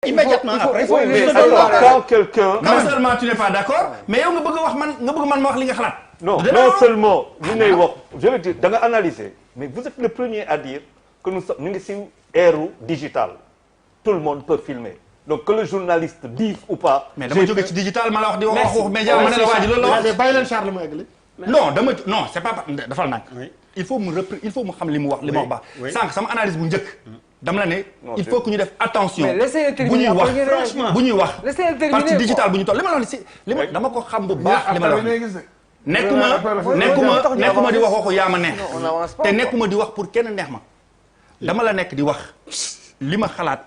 immédiatement après. Quand quelqu'un. Non seulement tu n'es pas d'accord mais yow nga bëgg wax man ma wax li nga xalaat. non seulement li ngay wax je veux dire da nga analyser mais vous êtes le premier à dire que nous sommes ñu ngi ci ère digital tout le monde peut filmer donc que le journaliste dise ou pas. mais dama jóge ci digital ma la wax di wax média ma ne la waa ji loolu la wax. bàyyi leen Charles mu eggali. non c'est pas dafal nag. il faut mu xam li mu wax li ma wax ba sànq sama analyse bu njëkk. dama la ne il faut que ñu def attention. bu ñuy wax franchement bu ñuy wax. partie digital bu ñu toll li ma la wax li ma dama ko xam bu baax li ma la wax. nekkuma di wax waxu yaa ma neex. te nekkuma di wax pour kenn neex ma. dama la nekk di wax li ma xalaat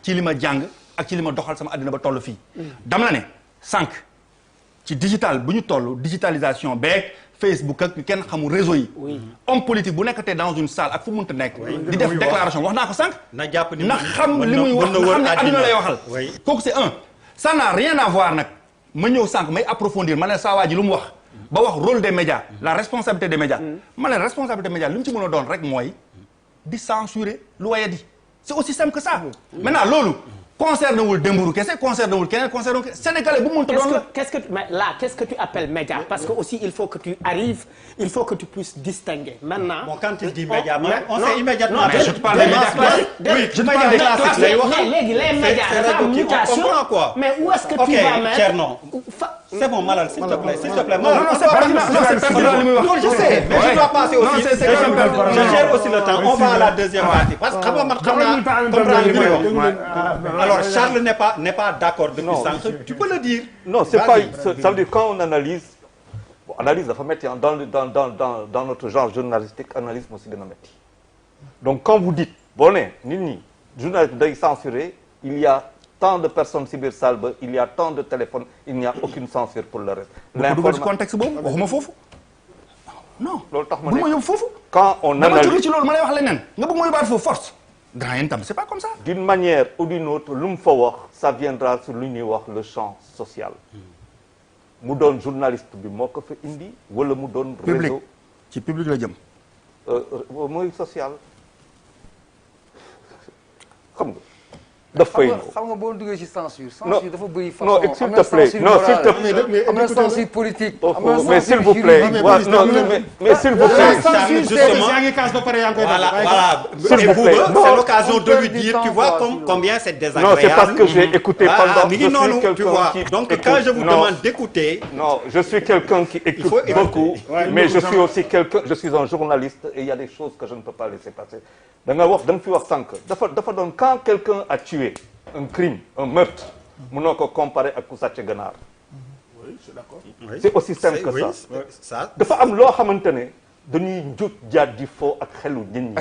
ci li ma jàng ak ci li ma doxal sama àddina ba toll fii. dama la ne sànq ci digital bu ñu toll digitalisation beeg Facebook ak kenn xamul réseau yi. homme politique bu nekkatee dans une salle ak fu mu mënta nekk. di def déclaration wax naa ko sànq. na jàpp ni na xam li muy wax na xam ne àddina lay waxal. kooku c'est un. ça n'a rien à voir nag ma ñëw sànq may approfondir ma ne saa waa ji lu mu wax. ba wax rôle des médias la responsabilité des médias. ma ne responsabilité des médias li mu ci mën a doon rek mooy di censurer lu waye di. c'est aussi simple que ça. maintenant loolu. concerne wul Dembourou kese concerne wul keneen concerne wul sénégalais bu mu mënta doon la. qu'est-ce que tu appelles média parce que aussi il faut que tu arrives il faut que tu puisses distinguer maintenant. bon quand il dit média on sait immédiatement. mais je te parle des médias oui je parle des classiques lay wax. léegi les médias dafa am mutation mais où est-ce que tu vas mettre. Thierno c'est bon Malal s'il te plaît non c'est pertinent li muy wax. non je sais mais je dois passer aussi. je gère aussi le temps on va à la deuxième partie parce que xam nga man xam naa comprendre li may wax. alors Charles n'est pas d'accord depuis sànq tu peux le dire. non c'est pas ça veut dire quand on analyse analyse dafa métti dans notre genre journalistique analyse moo si gën a métti donc quand vous dites boo nee nit ñi journaliste day censuré il y a tant de personnes ci biir salle ba il y a tant de téléphones il n'y a aucune censure pour le reste. l'information ci contexte boobu waxuma foofu. non loolu tax ma ne bu ma yóbbu foofu. quand on analyse dama jóge ci loolu ma lay wax leneen nga bëgg ma yóbbaat foofu force. grand yéen tam c'est pas comme ça. d'une manière ou d'une autre lu mu fa wax ça viendra sur lu ñuy wax le champ social. mu doon journaliste bi moo ko fa indi wala mu doon. réseau ci public la jëm. mooy social xam nga. dafay xam nga boo duggee ci censure. censure dafa bëri façon. non s'il te plaît non s'il te plaît. am na censure politique. am na mais s'il vous plaît non mais s'il vous plaît. voilà c'est l'occasion de lui dire tu vois combien c'est désagréable. non c'est parce que j'ai écouté pendant. mi ngi noonu tu vois donc quand je vous demande d'écouter. non je suis quelqu'un qui écoute beaucoup. mais je suis aussi quelqu'un je suis un journaliste et il y a des choses que je ne peux pas laisser passer. da nga fi wax sànq dafa doon quand quelqu'un a tué un crime un meurtre mënoo ko comparer ak ku sàcc ganaar. oui je suis d'accord. c'est aussi simple que ça. dafa am loo xamante ne dañuy jot jaat di fo ak xelu nit ñi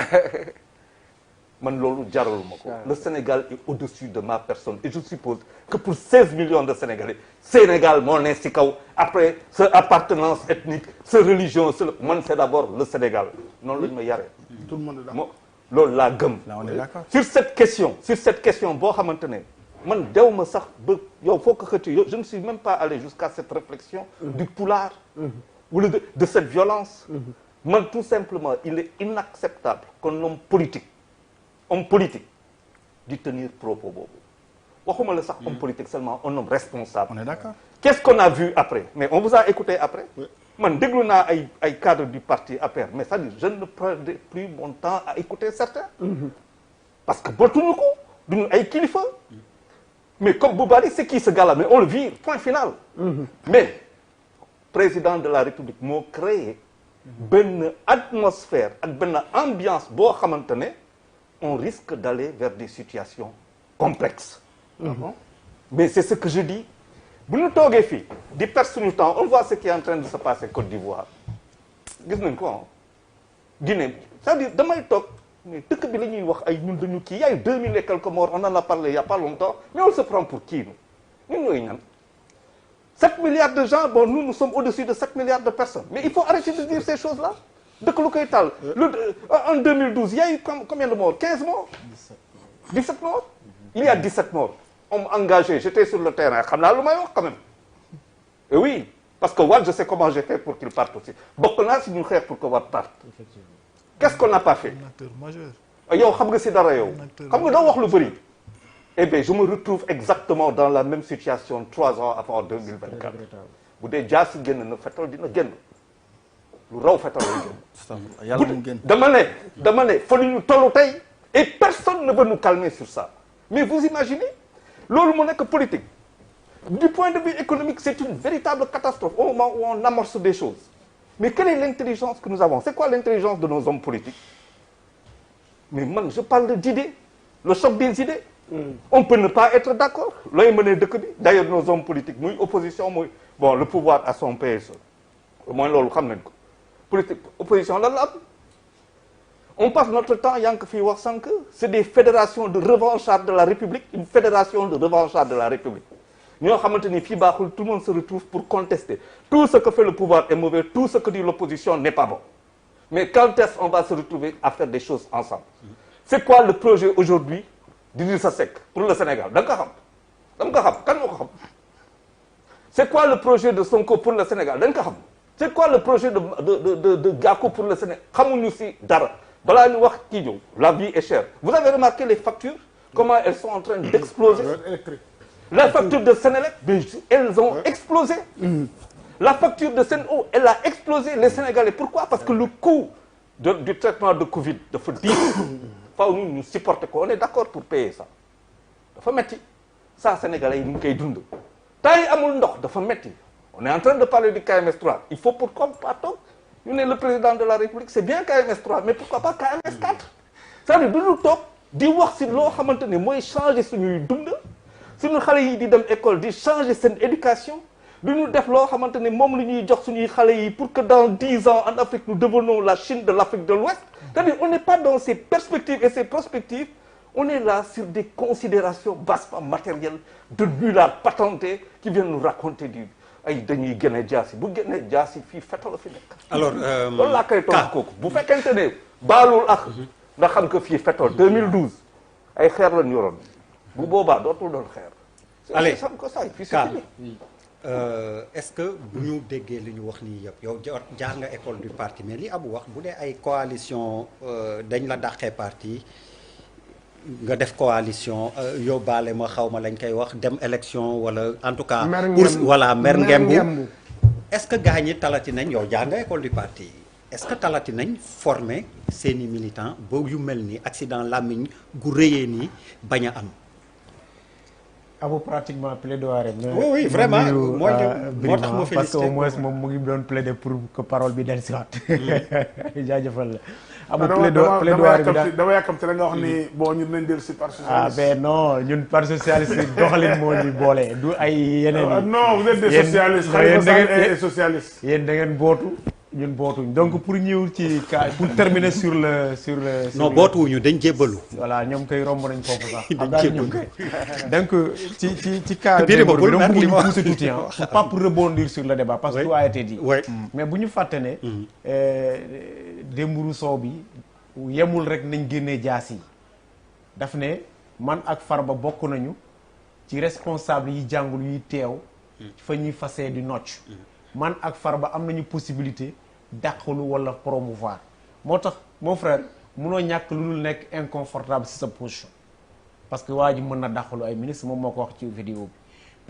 man loolu jaraluma ko. le Sénégal est au-dessus de ma personne et je suppose que pour 16 millions de Sénégalais Sénégal moo ne ci kaw après sa appartenance ethnique sa religion man c'est d'abord le Sénégal noonu lañu ma yaree. tout le monde est d'accord. loolu laa gëm. sur cette question boo xamante ne man dew ma sax ba yow foo ko xëcc je ne suis même pas allé jusqu'à cette réflexion du pulaar wala de cette violence man tout simplement il est inacceptable qu'un homme politique di tenir propos boobu waxuma la sax homme politique seulement un homme responsable. on est d'accord. qu'est-ce qu'on a vu après mais on vous a écouté après. man déglu naa ay cadres du parti APR mais c'est-à-dire je ne perdrai plus mon temps à écouter certains. parce que bootuñu ko duñu ay kilifa. mais comme Boubali c'est qui ce gars-là mais on le vire point final. mais président de la République moo créé benn atmosphère ak benn ambiance boo xamante ne on risque d'aller vers des situations complexes. mais c'est ce que je dis. bu ñu toogee fii di perdre suñu temps on voit ce qui est en train de se passer Côte d'Ivoire gis nañ ko Guinée c'est-à-dire damay toog mais dëkk bi la ñuy wax ay ñun dañu kii y a eu 2000 et quelques morts on en a parlé il y a pas longtemps mais on se prend pour qui ñun ñooy ñan 7 milliards de gens bon nous sommes au-dessus de 7 milliards de personnes mais il faut arrêter de dire ces choses-là dëkk lu koy taal en 2012 il y a eu combien de morts 15 morts 17 morts il y a 17 morts on m'a engagé j'étais sur le terrain xam naa lu may wax quand même et oui parce que Wade je sais comment j'ai fait pour qu'il parte aussi bokk naa si ñu xeex pour que Wade parte qu'est-ce qu'on n'a pas fait yow xam nga si dara yow xam nga doo wax lu bëri Eh bien, je me retrouve exactement dans la même situation 3 ans avant 2024. bu dee jaasi génn na fetal dina génn lu raw fetal lay génn. dama ne fa ñu tollu tey et personne ne veut nous calmer sur ça. Mais vous imaginez loolu mu nekk politique du point de vue économique c'est une véritable catastrophe au moment où on amorce des choses. Mais quelle est l'intelligence que nous avons? C'est quoi l'intelligence de nos hommes politiques? Mais man je parle d'idées, le choc des idées. On peut ne pas être d'accord looy mënee dëkk bi d'ailleurs nos hommes politiques muy opposition muy bon le pouvoir à son PSE mooy loolu xam nañ ko politique opposition lan la am on passe notre temps yaa ngi ko fii wax sànq c'est des fédérations de revanchards de la République, une fédération de revanchards de la République ñoo xamante ni fii baaxul tout le monde se retrouve pour contester tout ce que fait le pouvoir est mauvais, tout ce que dit l'opposition n'est pas bon. Mais quand est-ce qu'on va se retrouver à faire des choses ensemble? C'est quoi le projet aujourd'hui d'Idrissa Seck pour le Sénégal? da nga ko xam kan moo ko xam? C'est quoi le projet de Sonko pour le Sénégal? da nga ko xam? C'est quoi le projet de Gakou pour le Sénégal? xamuñu si dara balaa ñu wax kii ñëw la vie est chère. Vous avez remarqué les factures comment elles sont en train d'exploser? La facture de Sénélec, elles ont explosé. La facture de Sen'Eau, elle a explosé. Les Sénégalais, pourquoi? Parce que le coût du traitement de Covid dafa diis. Faaw ñu supporter ko, on est d'accord pour payer ça. Dafa metti. Ça Sénégalais yi ñu ngi koy dund. Temps yi amul ndox dafa metti. On est en train de parler du KMS 3. Il faut pourquoi pas toog ñu ne le président de la République c'est bien KMS 3 mais pourquoi pas KMS 4? C'est-à-dire du ñu toog di wax si loo xamante ne mooy changer suñuy dund. Suñu xale yi di dem école di changer seen éducation. Du ñu def loo xamante ne moom la ñuy jox suñuy xale yi pour que dans 10 ans en Afrique nous devenons la Chine de l'Afrique de l'Ouest. C'est-à-dire on n'est pas dans ces perspectives et ces prospectives. On est là sur des considérations bassement matérielles de nullards patentés qui viennent nous raconter du ay dañuy génne jaasi bu génne jaasi fii fetal la fi nekk. alors loolu laa koy tontu kooku bu fekkente ne baalul ak nga xam que fii fetal 2012 ay xeer lañ yoroon bu boobaa dootul doon xeer. allez xam ko say fii Ka c'est est-ce que bu ñu déggee li ñu wax nii yëpp yow jaar nga école du parti mais li Abou wax bu dee ay coalition dañ la dàqee parti nga def coalition yóbbaale ma xaw ma lañ koy wax dem élection wala en tout cas pour voilà mer ngembu est-ce que gars ñi talati nañ yow jaar nga école du parti est-ce que talati nañ former seeni militants ba yu mel ni accident làmmiñ gu rëyee nii bañ a am. Abou pratiquement plaidoyer. oui vraiment moo tax ma félicité parce que au moins moom mu ngi doon plaider pour que parole bi del siwaat jaajëfal la. Abou plaidoyer bi dama yàkkamte la nga wax ni bon ñun nañ dellu si parti socialiste. ah ben non ñun parti socialiste doxalin moo ñu boole du ay yeneen yi. non vous êtes des socialistes. Khalifa Sall est socialiste. yéen da ngeen bootu ñun bootuñ donc pour ñëw ci cas pour terminer sur le non bootuwuñu dañ jébbalu. voilà ñoom koy romb nañ foofu sax. dañ jébbalu donc ci cas bi dama bëgg ñu pousser tuuti pas pour rebondir sur le débat parce que tout a été dit. mais bu ñu fàtte ne. Dembourou Sow bi yemul rek nañ génnee jaas yi daf ne man ak Farba bokk nañu ci responsable yi jàngul yuy teew. fa ñuy fasee di nocc. man ak Farba am nañu possibilité dàqalu wala promouvoir moo tax mon frère munoo ñàkk lu dul nekk inconfortable ci sa position parce que waa ji mën na dàqalu ay ministre moom moo ko wax ci vidéo bi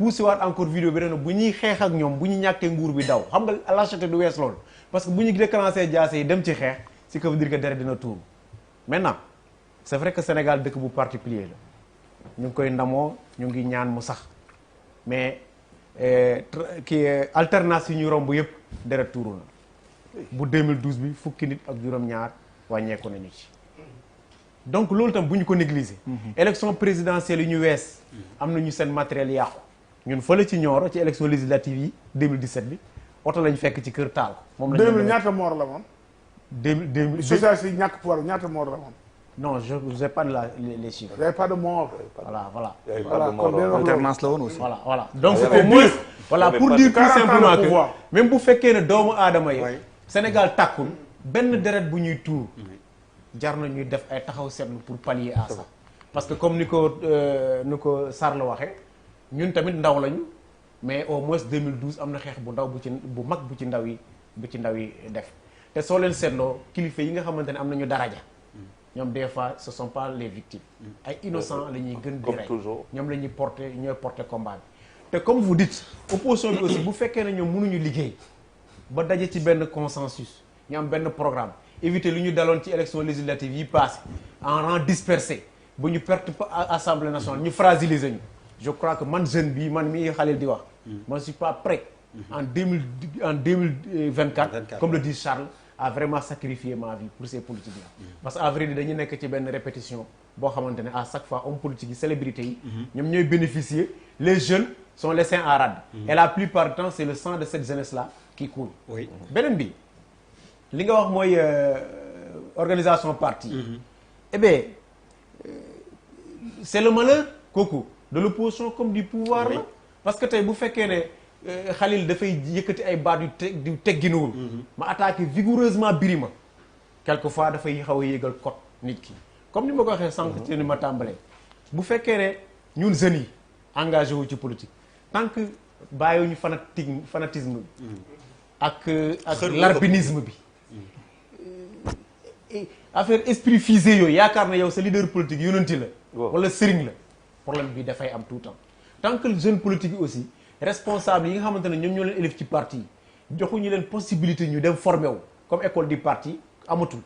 poussé waat encore vidéo bi ren bu ñuy xeex ak ñoom bu ñu ñàkkee nguur bi daw xam nga lâcheté du wees loolu parce que bu ñu déclenché jaase yi dem ci xeex ce qui veut dire que deret dina tuuru maintenant c'est vrai que Sénégal dëkk bu particulier la ñu ngi koy ndamoo ñu ngi ñaan mu sax mais kii alternance yi ñu romb yëpp deret tuuru na bu 2012 bi fukki nit ak juróom-ñaar wàññeeku nañu ci donc loolu tam bu ñu ko négliger. élection présidentielle yi ñu wees am nañu seen matériel yàqu ñun fële ci Nioro ci élection législative yi 2017 bi oto lañ fekk ci kër taal. moom la ñu 2000 ñaata moor la moom. 2000 socialiste yi ñàkk pouvoir ñaata moor la moom. non je n'ai pas les chiffres. il y avait pas de mort. voilà. alternance la woon aussi. voilà donc au moins voilà pour dire tout simplement que même bu fekkee ne doomu aadama yi Sénégal tàkkul benn deret bu ñuy tuur jar na ñuy def ay taxaw seetlu pour pallier à ça parce que comme ni ko Sarr waxee ñun tamit ndaw lañu mais au moins 2012 am na xeex bu ndaw bu mag bu ci ndaw yi def te soo leen seetloo kilifa yi nga xamante ne am nañu daraja ñoom des fois ce sont pas les victimes ay innocents la ñuy gën di rey ñoom la ñuy porter combat bi te comme vous dites opposition bi aussi bu fekkee ne ñoom mënuñu liggéey ba daje ci benn consensus ñu am benn programme éviter lu ñu daloon ci élection législative yi passé en rang dispersé ba ñu perte assemblée nationale ñu fragiliser ñu je crois que man jeune bi man mi Khalil di wax moi je suis pas prêt en 2024 comme le dit Charles à vraiment sacrifier ma vie pour ces politiques là parce que à vrai dire dañu nekk ci benn répétition boo xamante ne à chaque fois homme politique yi célébrités yi ñoom ñooy bénéficier les jeunes sont laissés en rade et la plupart du temps c'est le sang de cette jeunesse là qui coule beneen bi li nga wax mooy organisation parti eh bien c'est le malheur kooku de l'opposition comme du pouvoir la parce que tey bu fekkee ne Khalil dafay yëkkati ay baat yu tegginuwul ma attaqué vigoureusement Birima quelquefois dafay xaw a yéegal code nit ki comme ni ma ko waxee sànq ci ni ma tàmbalee bu fekkee ne ñun jeunes yi engagé wu ci politique tant que bàyyiwuñu fanatisme bi ak l'arbinisme bi affaire esprit figé yooyu yaakaar na yow sa leader politique yonanti la wala sëriñ la problème bi dafay am tout le temps tant que jeune politique yi aussi responsable yi nga xamante ne ñoom ñoo leen élève ci parti yi joxuñu leen possibilité ñu dem formé wu comme école du parti amatul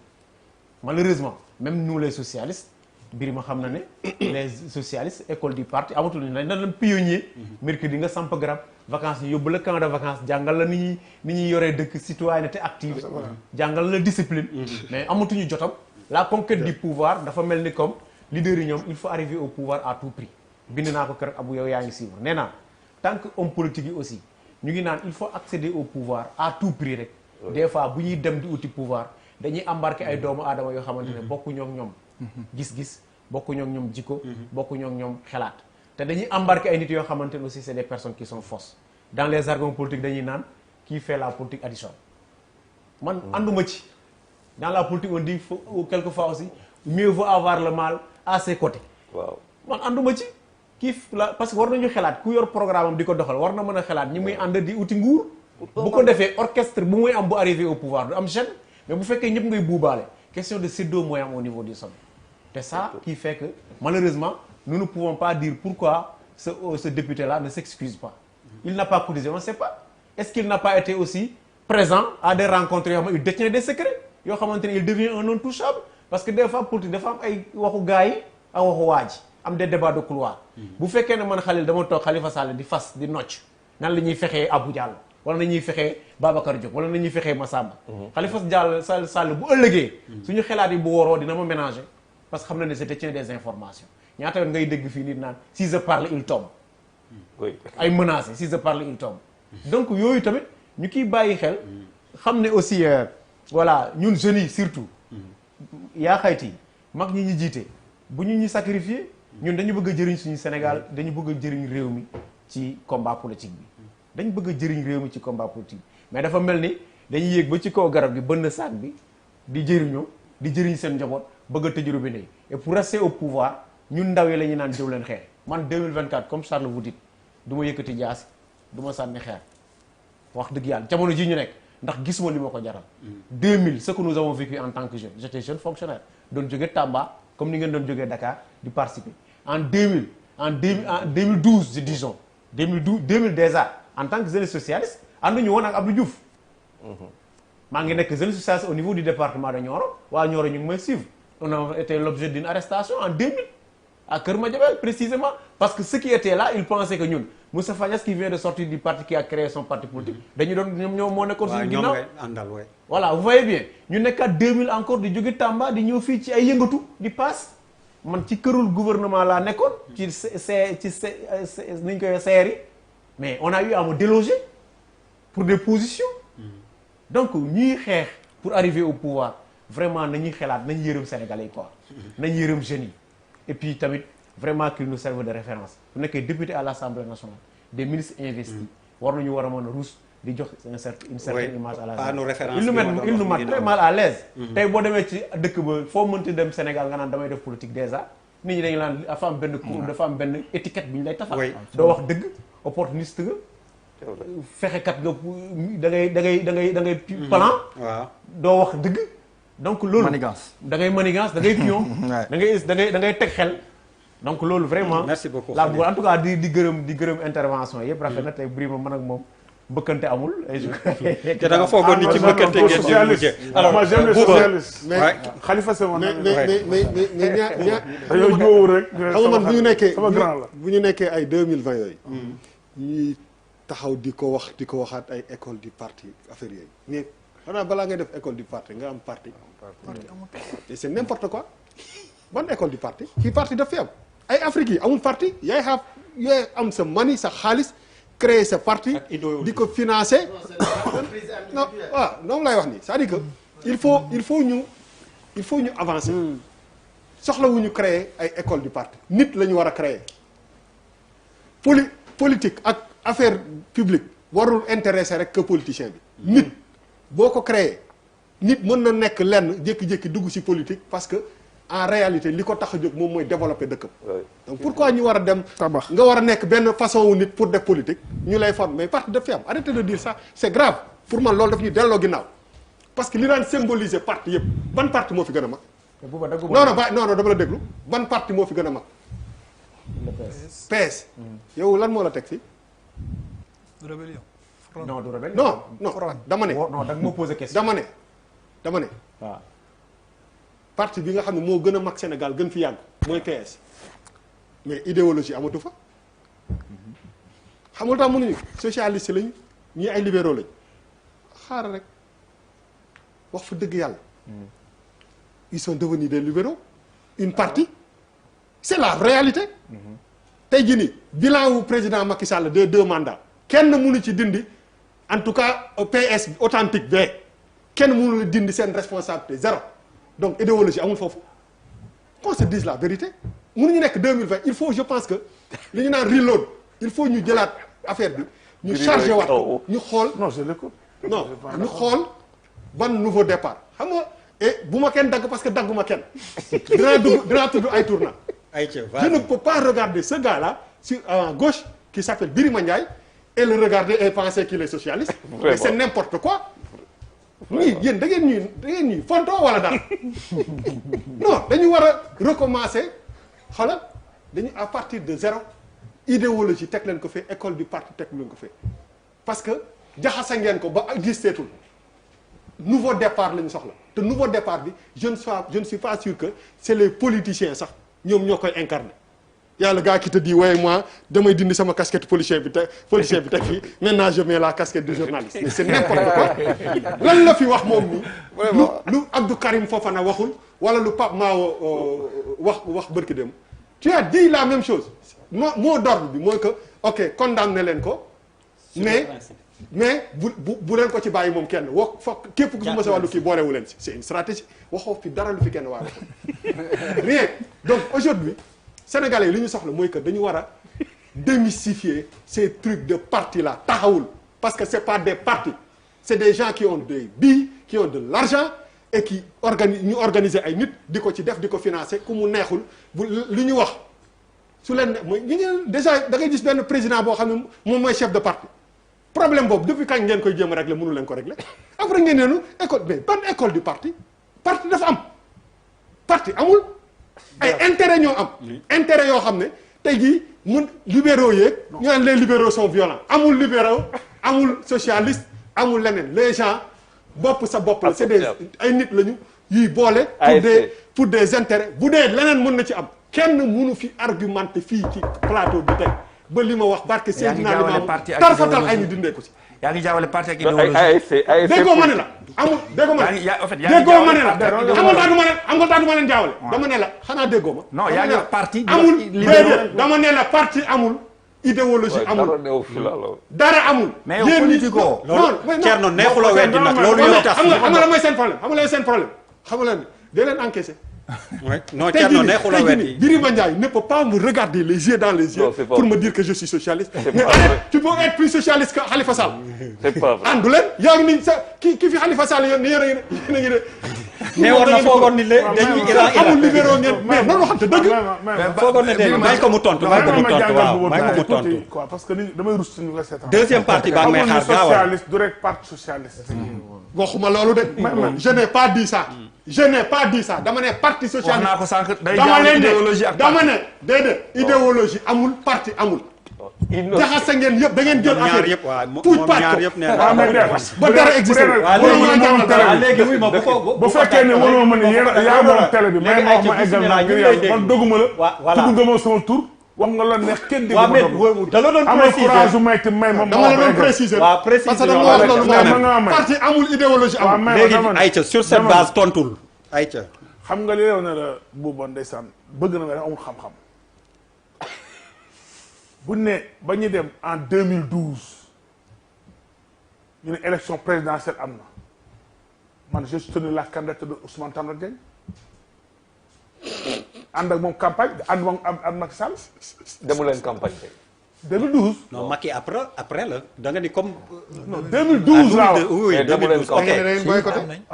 malheureusement même nous les socialistes Birima xam na ne les socialistes école du parti amatul nañ na leen pionnier mercredi nga samp garab vacances ñu yóbbu la camp de vacances jàngal la ni ñuy yoree dëkk citoyenneté active jàngal la discipline mais amatuñu jotam la conquête du pouvoir dafa mel ni comme leader yi ñoom il faut arriver au pouvoir à tout prix bind naa ko keroog Abou yow yaa ngi suivre nee naa tant que homme politique yi aussi ñu ngi naan il faut accéder au pouvoir à tout prix rek des fois bu ñuy dem di uti pouvoir dañuy embarquer ay doomu aadama yoo xamante ne bokkuñoo ak ñoom gis-gis bokkuñoo ak ñoom jikko bokkuñoo ak ñoom xalaat te dañuy embarquer ay nit yoo xamante ne aussi c'est des personnes qui sont fausses dans les jargons politiques dañuy naan qui fait la politique additionnelle man ànduma ci dans la politique on dit quelquefois aussi mieux vaut avoir le mal à ses côtés waaw man ànduma ci parce que war nañu xalaat ku yor programme am di ko doxal war na mën a xalaat ñi muy ànd di uti nguur bu ko defee orchestre bu muy am bu arrivé au pouvoir du am gêne mais bu fekkee ñëpp ngay buubaale question de séddoo mooy am au niveau du sommet te ça qui fait que malheureusement nous ne pouvons pas dire pourquoi ce député là ne s'excuse pas il n'a pas cotisé on ne sait pas est-ce qu'il n'a pas été aussi présent à des rencontres yoo xam ne il détient des secrets yoo xamante ne il devient un non touchable parce que des fois politique dafa am ay waxu gars yi ak waxu waa ji am des débats de couloir bu fekkee ne man Khalil dama toog Khalifa Sall di fas di nocc nan la ñuy fexee Abou Diallo wala na ñuy fexee Babacar Diop wala na ñuy fexee Massamba Khalifa Sall bu ëllëgee suñu xalaat yi bu woroo dina ma ménager parce que xam na ne je détiens des informations ñaata yoon ngay dégg fii nit naan si je parle il tombe ay menacé si je parle il tombe donc yooyu tamit ñu kiy bàyyi xel xam ne aussi voilà ñun jeunes yi surtout yaa xayti mag ñi ñu jiite bu ñu sacrifier ñun dañu bëgg a jëriñ suñu Sénégal dañu bëgg a jëriñ réew mi ci combat politique bi dañu bëgg a jëriñ réew mi ci combat politique bi mais dafa mel ni dañuy yéeg ba ci kaw garab gi bënn saak bi di jëriñoo di jëriñ seen njaboot bëgg a tëj robinet yi et pour rester au pouvoir ñun ndaw yi la ñuy naan jëw leen xeer man 2024 comme Charles vous dit du ma yëkkati jaasi du ma sànni xeer wax dëgg yàlla jamono ji ñu nekk ndax gisuma li ma ko jaral 2000 ce que nous avons vécu en tant que jeune j'étais jeune fonctionnaire doon jóge Tamba comme ni ngeen doon jógee Dakar di participer en 2012 disons 2000 déjà en tant que jeune socialiste ànduñu woon ak Abdou Diouf maa ngi nekk jeune socialiste au niveau du département de Nioro waa Nioro ñu ngi may suivre on a été l'objet d'une arrestation en 2000 à Keur Madiabel précisément parce que ceux qui étaient là ils pensaient que ñun Moustapha Niasse qui vient de sortir du parti qui a créé son parti politique dañu doon ñoom moo nekkoon suñu ginnaaw voilà vous voyez bien ñu nekkaat 2000 encore di jóge Tamba di ñëw fii ci ay yëngatu di paas man ci kërul gouvernement laa nekkoon ci niñ koy seeri mais on a eu à me déloger pour des positions donc ñuy xeex pour arriver au pouvoir vraiment nañuy xelaat nañ yërëm Sénégalais yi quoi nañ yërëm jeunes yi et puis tamit vraiment qu'il nous serve de référence bu nekkee député à l'Assemblée nationale des ministres investis war nañu war a mën a ruus di jox une certaine image à la il nous met très mal à l'aise tey boo demee ci dëkk ba foo mënti dem Sénégal nga naan damay def politique déjà nit ñi dañu naan dafa am benn cours dafa am benn étiquette bi ñu lay tafal doo wax dëgg opportuniste nga fexekat nga da ngay plan doo wax dëgg donc loolu manigance. da ngay manigance da ngay pion. da ngay teg xel. donc loolu vraiment. merci beaucoup la en tout cas di gërëm intervention yëpp rafet na tey Birima man ak moom mbëkkante amul. te da nga foogoon ni ci mbëkkante ngeen di mujjee. alors moi j'aime les socialistes. mais Khalifa c'est mon mais ami. ñaar dañoo jóowul rek. xam nga man sama grand la. bu ñu nekkee ay 2020 yooyu. ñuy taxaw di ko waxaat ay école du parti affaire yooyu mais xanaa balaa ngay def école du parti nga am parti. et c'est n'importe quoi ban école du parti. kii parti daf fi am ay Afrique yi amul parti yaay am sa money sa xaalis créer sa parti di ko financer. non waaw noonu lay wax nii c'est-à-dire que il faut ñu avancer. soxlawuñu créer ay école du parti nit la ñu war a créer politique ak affaire publique warul intéresser rek que politicien bi. nit boo ko créer nit mën na nekk lenn jékki-jékki dugg ci politique parce que en réalité li ko tax a jóg moom mooy développer dëkkam. donc pourquoi ñu war a dem. nga war a nekk benn façon wu nit pour def politique ñu lay former mais parti daf fi am arrêtez de dire ça c'est grave pour man loolu daf ñu delloo ginnaaw parce que li daan symboliser parti yëpp ban parti moo fi gën a mag. non dama la déglu ban parti moo fi gën a mag. PS. yow lan moo la teg fii. rébellion. non du rébellion. non dama ne. non da nga ma poser question. dama ne. waaw. parti bi nga xam ne moo gën a mag Sénégal gën fi yàgg mooy PS mais idéologie amatu fa. xam nga tax mënuñu socialiste lañu ñii ay libéraux lañu xaaral rek wax fa dëgg yàlla. ils sont devenus des libéraux une partie c'est la réalité. tey jii nii bilan wu président Macky Sall des 2 mandats kenn mënu ci dindi en tout cas PS authentique bee kenn mënu la dindi seen responsabilité zéro donc idéologie amul foofu qu'on se dise la vérité mënuñu nekk 2020 il faut je pense que li ñu naan reload il faut ñu jëlaat affaire bi ñu chargé waat ko ñu xool non je l'écoute. non ñu xool ban nouveau départ xam nga et bu ma kenn dagg parce que dagguma kenn dinaa tudd ay tournant je ne peux pas regarder ce gars-là sur à gauche qui s'appelle Birima Ndiaye et le regarder et penser qu'il est socialiste. mais c'est n'importe quoi. ñii yéen da ngeen ñuy fontoo wala dara non dañu war a recommencer xoolal dañu à partir de zéro idéologie teg leen ko fee école du parti teg leen ko fee parce que jaxase ngeen ko ba existeetul nouveau départ la ñu soxla te nouveau départ bi je ne suis pas sûr que c'est les politiciens sax ñoom ñoo koy incarner. y a le gars qui te dit ouais moi damay dindi sama casquette politicien bi teg fii maintenant je mets la casquette de journaliste mais c'est n'importe quoi lan la fi wax moom nii lu Abdou Karim Fofana waxul wala lu Pape Mao wax bërki dem tu as dit la même chose mot d'ordre bi mooy que ok condamné leen ko mais bu leen ko ci bàyyi moom kenn foog képp ku fi mës a wàllu kii boolewu leen si c'est une stratégie waxoo fi dara lu fi kenn waa rien donc aujourd'hui Sénégalais li ñu soxla mooy que dañu war a démystifier ces trucs de parti là taxawul parce que c'est pas des partis c'est des gens qui ont des billes qui ont de l'argent et qui organiser ay nit di ko ci def di ko financer ku mu neexul bu li ñu wax su leen mooy ñu ngi déjà da ngay gis benn président boo xam ne moom mooy chef de parti problème boobu depuis kañ ngeen koy jéem a régler mënu leen ko régler après ngeen neenu école mais ban école du parti dafa am parti amul ay intérêt ñoo am intérêt yoo xam ne tey jii mun libéraux yeeg ñu naan les libéraux sont violents amul libéraux amul socialiste amul leneen les gens bopp sa bopp la c'est des ay nit lañu yuy boole pour des intérêts bu dee leneen mën na ci am kenn mënu fi argumenté fii ci plateau bi tey ba li ma wax barke Seydina Limamou tarfatal ay ni dindee ko si yaa ngi jaawale parti ak idéologie déggoo ma ne la amul déggoo ma ne déggoo ma ne la xam nga ma leen jaawale dama ne la xanaa déggoo ma non yaa ngi wax parti amul dama ne la parti amul idéologie amul dara amul mais yow politique oo loolu Thierno neexuloo weddi nag loolu yow tax xam nga la mooy seen problème xam nga leen dee leen encaisser non Thierno neexuloo weddi Birima Ndiaye ne peut pas me regarder les yeux dans les yeux pour me dire que je suis socialiste mais arrête tu peux être plus socialiste que Khalifa Sall c'est pas vrai àndu leen yaa ngi ni sa ki fi Khalifa Sall yéen yéen a ngi de ne woon na foogoon ni dañuy amul libéraux ngeen mais noonu waxante dëgg foogoon na dégg may ko mu tontu waaw may ko mu tontu quoi parce que damay rus ñu la seetaan deuxième partie baa ngi may xaar gaawal socialiste du rek parti socialiste waxuma loolu de je n'ai pas dit ça je n'ai pas dit ça dama ne parti socialiste. wax naa ko sànq day dama jaawale leen idéologie ak dama ne déedéet idéologie amul parti amul. jaxase ngeen yëpp da ngeen jël affaire yëpp waaw tuuti moom paaj ñaar ko yëpp nee waaw mais na ba dara existé léegi wuy ma bu fekkee ne waroo ma ni yaa moom télé bi may ma wax ma eggal naa ngir yàlla man dogguma la tudd nga ma sama tur wax nga la neex kenn dégg ma doog da la doon am courage may te may moom dama la doon préciser parce que dama wax loolu ma parti amul idéologie amul léegi Aïcha sur cette base tontul Aïcha xam nga li lew ne la buuba ndeysaan bëgg na ma rek amul xam-xam bu ne ba ñu dem en 2012 ñu ne élection présidentielle am na man j'ai soutenu la candidature de Ousmane Tanor Dieng ànd ak moom campagne ànd moom ak Macky Sall. demu leen campagne tey. 2012. non Macky après la da nga ni comme. non 2012 laa wax. oui 2012 ok.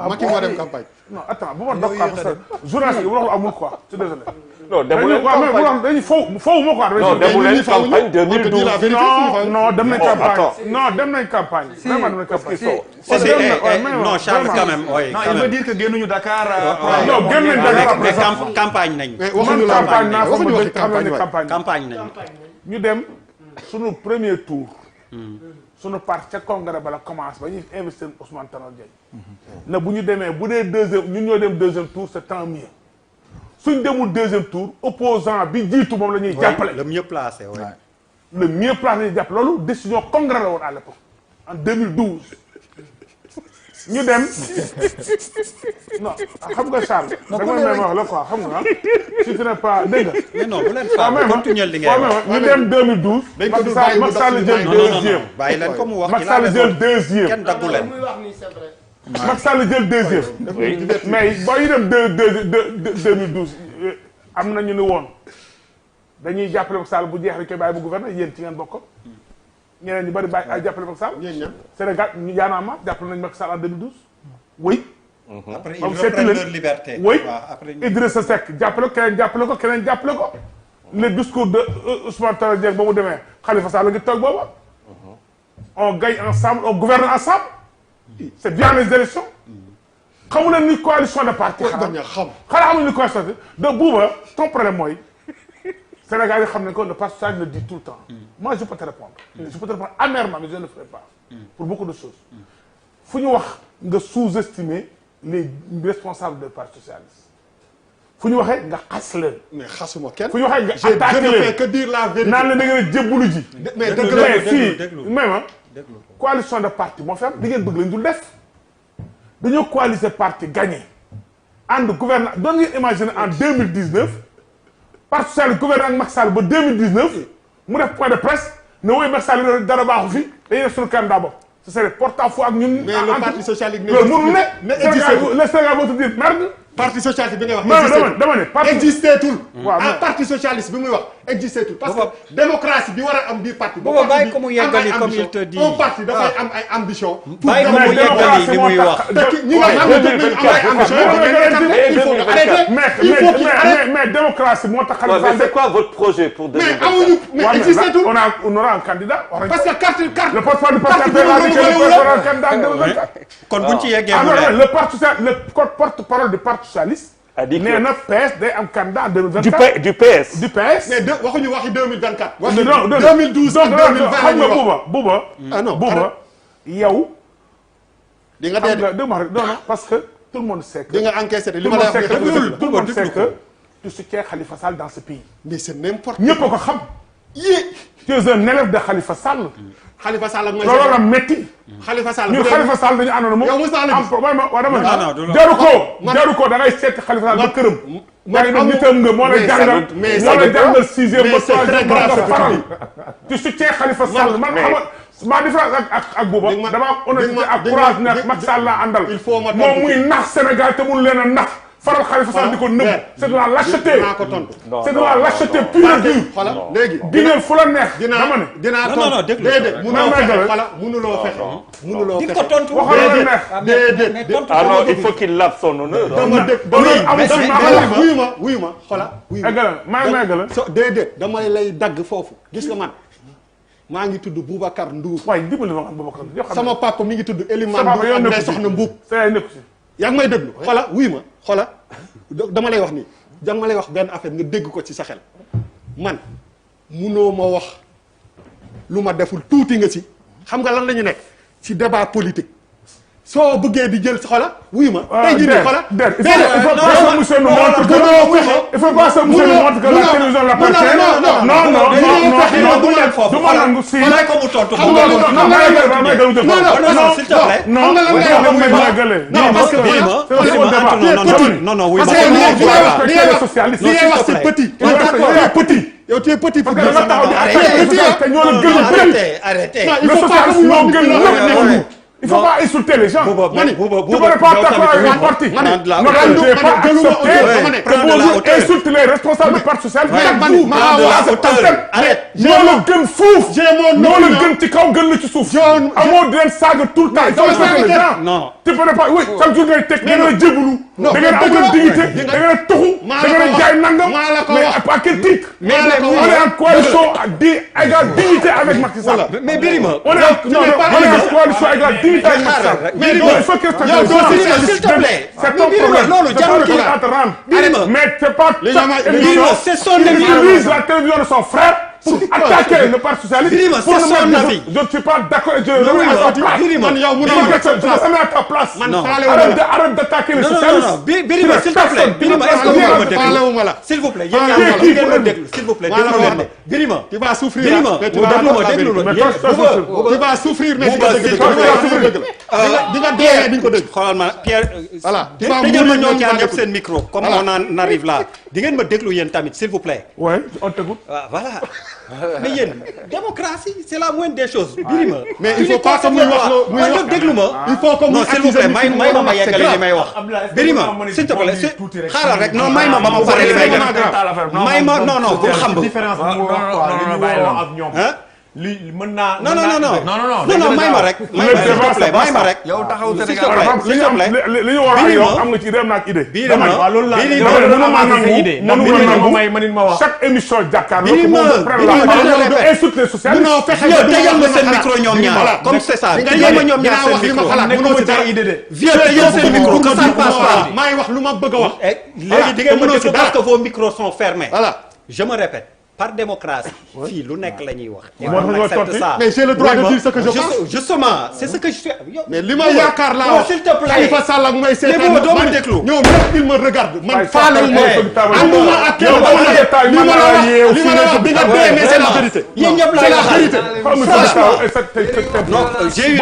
Macky moo dem campagne. non attends bu ma dox quoi parce que journaliste yi wax amul quoi c'est désolé. non demu leen campagne dañuy foofu ma quoi. non demu leen campagne 2012. non dem nañ campagne. non dem nañ campagne. vraiment dem nañ campagne. non Charles quand même. oui non il veut dire que génnuñu Dakar. non génn nañ Dakar après sax campagne nañ. waxuñu la campagne naa waxuñu waxi campagne nañ. ñu dem sunu premier tour. sunu parti ca congrès bala commence ba ñuy investir Ousmane Tanor Dieng. na bu ñu demee bu dee deuxième ñun ñoo dem deuxième tour c'est tant mieux. suñ demul deuxième tour opposant bi jiitu moom la ñuy jàppale. le mieux placé oui. le mieux placé la ñuy jàppale loolu décision congrès la woon à l'époque en 2012. ñu dem non xam nga Charles. da nga may wax la quoi xam nga si tu n'es pas dégg nga. mais non bu leen faa continuer li ngay wax. ñu dem 2012. Macky Sall jël deuxième. bàyyi leen ko mu wax. Macky Sall jël deuxième. kenn daggu leen. Macky Sall jël deuxième. mais boo ñu dem 2012 am na ñu ne woon dañuy jàppale Macky Sall bu jeex rek koy bàyyi bu gouverner yéen ci ngeen bokk. ñeneen ñu bari bàyyi ay jàppale Macky Sall. Sénégal ñu yaanaama jàppale nañu Macky Sall en 2012. oui. après ils reprennent leur liberté. oui après Idrissa Seck jàppale keneen jàppale ko keneen jàppale ko. le discours de Ousmane Tanor Dieng ba mu demee Khalifa Sall ngi toog booba. on gagne ensemble on gouverne ensemble. c'est bien les élections. xamu leen ni coalition de parti. xanaa xamuñu ni coalition de Bouba ton problème mooy. Sénégal yi xam ne que le parti socialiste le dit tout le temps. moi je peux te répondre. je peux te répondre amèrement mais je ne le ferai pas. pour beaucoup de choses. fu ñu wax nga sous-estimer les responsables du parti socialiste. fu ñu waxee nga xas leen. mais xasuma kenn. fu ñu waxee nga attaqué leen je ne fais que dire la vérité. naan la da ngeen a jébbalu ji. mais dëgg la fii même coalition de parti moo fi am li ngeen bëgg lañ dul def. dañoo coaliser parti gagné. ànd gouvernement doon ngeen imaginer en 2019. parti socialiste gouvernement ak Macky Sall ba 2019 mu def point de presse ne woy Macky Sall dara baaxu fi dañuy def suñu candidat bopp ce serait porte-à-faux ak ñun. mais le parti socialiste loolu mënul ne le Sénégal va te dire merde. parti socialiste bi ngay wax. dama ne parti existeetul. waaw parti socialiste bi muy wax existetul. parce que démocratie bi war a am biir parti. booba bàyyi ko mu yeggali comme il te dit. un parti dafay am ay ambition. bàyyi ko mu yeggali li muy wax. ñi nga xam ne dañu am ay ambition. il faut qu'il arrête. mais démocratie moo tax. mais c'est quoi votre projet pour 2024? mais amuñu mais existetul. on aura un candidat. parce que carte le porte-parole du parti kon buñ ci yeggee le parti le porte-parole du parti socialiste. nee na PS day am candidat en 2024. du PS. du PS. mais waxuñu waxi 2024. non 2012 ak 2020 xam nga Bouba. ah non Bouba yow. di nga dee non parce que tout le monde sait que. di nga encaissé li ma la wax tout le monde sait que tu soutiens Khalifa Sall dans ce pays. mais c'est n'importe ñëpp a ko xam. tu es un élève de Khalifa Sall. Khalifa Sall ak mooy. looloo la métti. Khalifa Sall ñun Khalifa Sall dañu àndoon moom. yow mos naa la gis jaru ko da ngay seeti Khalifa Sall ba këram. yaa ngi dem nitam nga moo la jàngal. mais moo la jàngal sixième ba c'est très grave troisième faral. tu soutiens Khalifa Sall man xam nga ma différence ak Bouba dama am honnêteté ak courage ne Macky Sall laa àndal. il faut ma moom muy nax Sénégal te mun leen a nax. faral Khalifa Sall di ko nëbb. c'est de la lâcheté. dinaa ko tontu. c'est de la lâcheté pure et dure. xoolal léegi. dineel fu la neex. dama ne dinaa tontu déedéet munoo fexe xoolal munuloo fexe. munuloo fexe di ko tontu waxal la neex. déedéet ah non il faut qu'il lave son honneur. dama dégg wuyu ma xoolal. eggala maa eggala. déedéet dama lay dagg foofu gis nga man maa ngi tudd Boubacar Ndour. waaye dimbali ma Boubacar Ndour. sama papa mi ngi tudd Elimane Ndour ak Ndeye Soxna Mbuub. sa yaay nekku si. yaa ngi may déglu xoola wuy ma xoola dama lay wax nii dama lay wax benn affaire nga dégg ko ci sa xel man munoo ma wax lu ma deful tuuti nga ci xam nga lan la ñu nekk ci débat politique soo bëggee di jël si xola wuy ma tey jii nii xola il faut pas que monsieur nous montre que la télévision l'appartient non nangu si may ko mu tontu non parce que non oui li ngay wax c'est petit yow tu es petit pour dire ça arrêtez il faut pas que mu gën il faut pas insulter les gens. Tu ne peux pas d'accord avec un parti. Vous insultez les responsables du Parti socialiste. Arrête. ñoo la gën fuuf. ñoo la gën ci kaw gën la ci suuf. amoo di leen saaga tout le temps. ils ont insulté les gens. Non. Tu peux pas oui chaque jour ngay teg da ngeen a jébbalu. da ngeen a am dignité da ngeen a tuxu. da ngeen a jaay nangam. mais à quel titre. on est en coalition égale dignité avec Macky Sall. mais Birima. on est en coalition égale dignité avec Macky Sall. mais il faut que s'il te plaît. c'est ton problème. loolu jarul kii mais c'est pas c'est son avis. il utilise la télévision de son frère pour attaquer le Parti socialiste. C'est son avis. Je ne suis pas d'accord et je le remets à sa place. À ta place. Arrête d'attaquer les socialistes. Birima s'il te plaît. Birima est-ce que vous me déglu s'il vous plaît yéen ñaar ngeen ma déglu s'il vous plaît déglu leen ne Birima tu vas souffrir Birima déglu tu vas souffrir mais di nga dee di nga ko dégg xoolal ma Pierre voilà tëjal ma ñoom ñaar ñëpp seen micro comme on en arrive là di ngeen ma déglu yéen tamit s'il vous plaît. Oui, on t'écoute. Voilà mais yéen démocratie c'est la moindre des choses Birima mais il faut pas que muy wax déglu ma il faut que non s'il vous plaît may ma yeggali li may wax Birima s'il te plaît xaaral rek non may ma ba ma pare li may def may ma non non bul xam li mën naa non may ma rek may ma rek yow taxaw s'il te Sénégal plaît li ñu war a yow am nga ci idée am naa ci idée. Birima loolu laa mënu ma wax chaque émission jàkkaarloo insulte les socialistes. non fexe tëjal ma seen micro ñoom ñaar comme c'est ça tëjal ma ñoom ñaar seen micro mënoo ci dara idée de vieux tëjal seen micro que ça ne passe pas maay wax lu ma bëgg a wax léegi di ngeen ma déglu parce que vos micros sont fermés voilà je me répète par démocratie fii lu nekk la ñuy wax et Moi, on je accepte vais ça mais j'ai le droit de dire ce que je pense justement c'est ce que je suis mais li ma yaakaar laa wax s'il te plaît Khalifa Sall ak may seetaan mais doo ma déglu ñoom ñëpp il me regarde man faale ma ànduma ak kenn li ma la wax bi nga dee mais c'est la vérité yéen ñëpp c'est la vérité non j'ai eu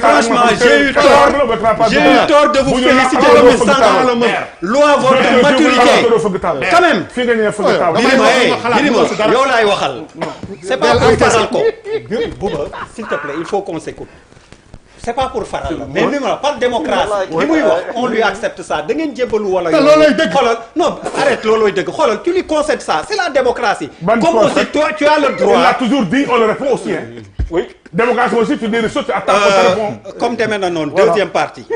franchement j'ai eu tort de vous féliciter le ministre loi votre maturité quand même Birima yow laay waxal c'est pas pour faral ko Bouba s'il te plaît il faut qu'on s'écoute c'est pas pour faral la mais li ma par démocratie li muy wax on lui accepte ça da ngeen jébbalu wala yow loolooy dëgg xoolal non arrête loolooy dëgg xoolal tu lui concèdes ça c'est la démocratie comme aussi toi tu as le droit on l'a toujours dit on le répond aussi oui démocratie aussi tu dis les choses tu attends on te répond comme demee na noonu deuxième partie